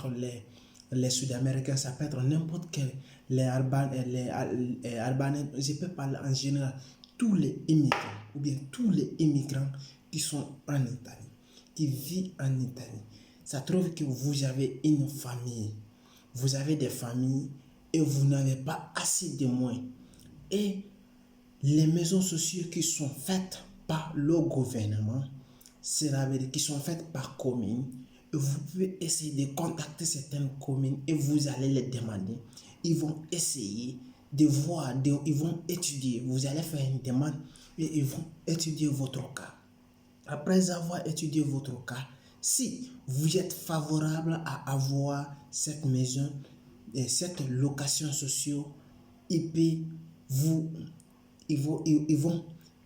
être les Sud-Américains, ça peut être n'importe quel, les Albanais, je peux parler en général, tous les immigrants, ou bien tous les immigrants qui sont en Italie, qui vivent en Italie. Ça trouve que vous avez une famille, vous avez des familles et vous n'avez pas assez de moyens. Et les maisons sociales qui sont faites par le gouvernement, c'est-à-dire qui sont faites par commune, et vous pouvez essayer de contacter certaines communes et vous allez les demander. Ils vont essayer de voir, ils vont étudier. Vous allez faire une demande et ils vont étudier votre cas. Après avoir étudié votre cas, si vous êtes favorable à avoir cette maison et cette location sociale, ils vont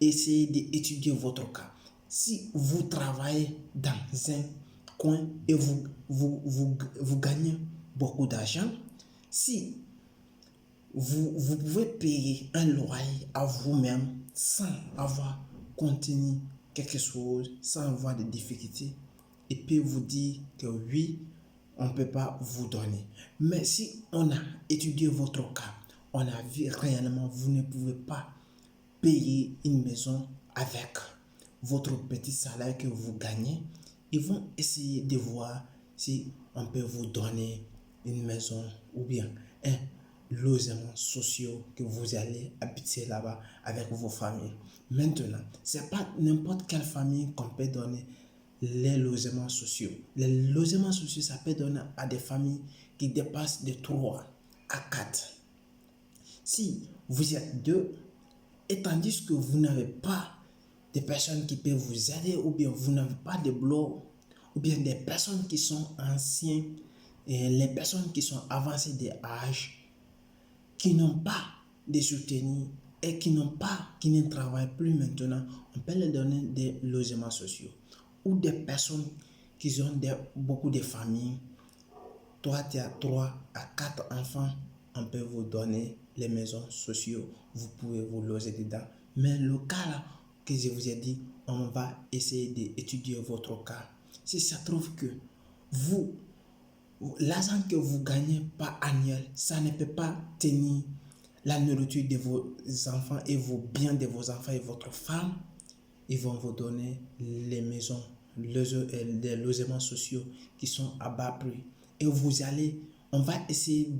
essayer d'étudier votre cas. Si vous travaillez dans un coin et vous gagnez beaucoup d'argent, si vous pouvez payer un loyer à vous-même sans avoir contenu quelque chose, sans avoir de difficultés, et puis vous dire que oui, on ne peut pas vous donner. Mais si on a étudié votre cas, on a vu réellement, vous ne pouvez pas payer une maison avec votre petit salaire que vous gagnez, ils vont essayer de voir si on peut vous donner une maison ou bien un logement social que vous allez habiter là-bas avec vos familles. Maintenant, ce n'est pas n'importe quelle famille qu'on peut donner les logements sociaux. Les logements sociaux, ça peut donner à des familles qui dépassent de 3 à 4. Si vous êtes 2, et tandis que vous n'avez pas des personnes qui peuvent vous aider, ou bien vous n'avez pas de bloc, ou bien des personnes qui sont anciennes, et les personnes qui sont avancées d'âge, qui n'ont pas de soutien et qui ne travaillent plus maintenant, on peut leur donner des logements sociaux. Ou des personnes qui ont beaucoup de familles, toi tu as 3 à 4 enfants, on peut vous donner les maisons sociales, vous pouvez vous loger dedans. Mais le cas là que je vous ai dit, on va essayer d'étudier votre cas. Si ça trouve que l'argent que vous gagnez par annuel, ça ne peut pas tenir la nourriture de vos enfants et vos biens de vos enfants et votre femme, ils vont vous donner les maisons, les logements sociaux qui sont à bas prix. Et on va essayer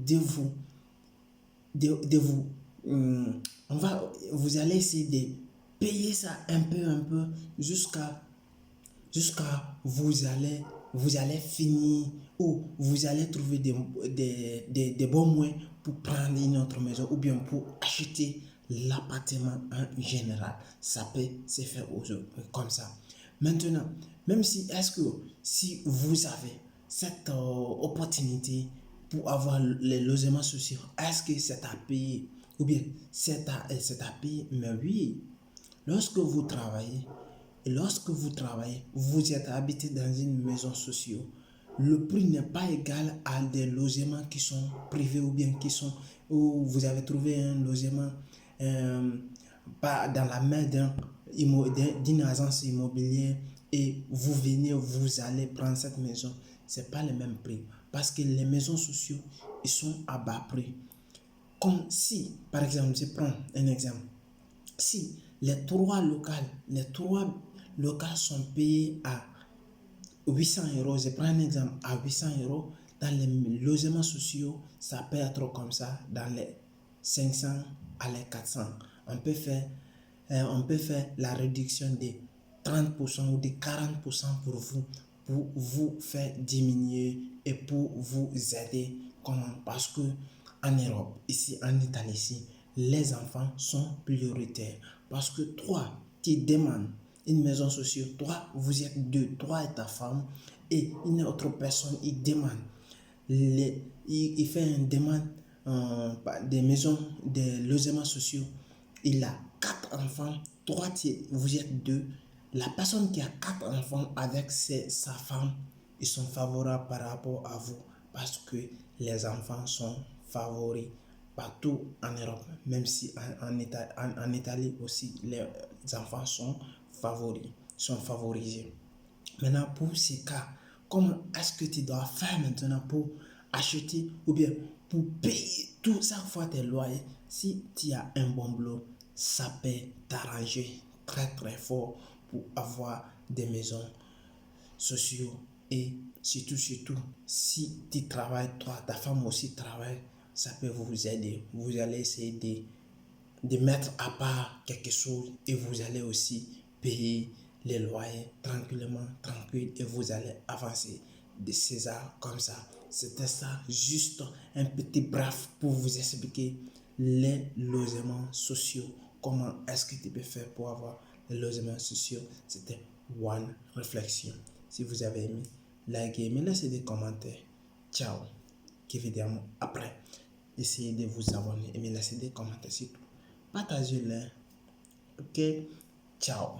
vous allez essayer de payer ça un peu jusqu'à vous allez finir ou vous allez trouver des bons moyens pour prendre une autre maison ou bien pour acheter l'appartement en général. Ça peut se faire comme ça. Maintenant, même si vous avez cette opportunité pour avoir les logements sociaux, est-ce que c'est à payer ou bien c'est à payer? Mais oui, lorsque vous travaillez, vous êtes habité dans une maison sociale, le prix n'est pas égal à des logements qui sont privés ou bien où vous avez trouvé un logement pas dans la main d'une agence immobilière et vous allez prendre cette maison. C'est pas le même prix parce que les maisons sociales, ils sont à bas prix. Comme si, par exemple, je prends un exemple. Si les trois locales sont payés à 800 euros, je prends un exemple, à 800 euros, dans les logements sociaux, ça peut être comme ça, dans les 500 à les 400. On peut faire la réduction de 30% ou de 40% pour vous faire diminuer et pour vous aider. Comment? Parce que en Europe, ici en Italie, ici, les enfants sont prioritaires. Parce que toi, tu demandes une maison sociale, toi, vous êtes 2, toi et ta femme, et une autre personne, il demande, il fait une demande des maisons, des logements sociaux. Il a 4 enfants, toi, vous êtes 2. La personne qui a 4 enfants avec sa femme, ils sont favorables par rapport à vous parce que les enfants sont favoris partout en Europe, même si en Italie aussi les enfants sont favorisés. Maintenant pour ces cas, comment est-ce que tu dois faire maintenant pour acheter ou bien pour payer tout chaque fois tes loyers. Si tu as un bon boulot, ça peut t'arranger très très fort pour avoir des maisons sociaux et surtout si tu travailles, toi, ta femme aussi travaille, ça peut vous aider. Vous allez essayer de mettre à part quelque chose et vous allez aussi payer les loyers tranquillement, tranquille et vous allez avancer de César comme ça. C'était ça, juste un petit bref pour vous expliquer les logements sociaux. Comment est-ce que tu peux faire pour avoir les logements sociaux? C'était one réflexion. Si vous avez aimé, likez, mais laissez des commentaires. Ciao. Évidemment, après, essayez de vous abonner et me laisser des commentaires surtout. Partagez-le. Ok? Ciao.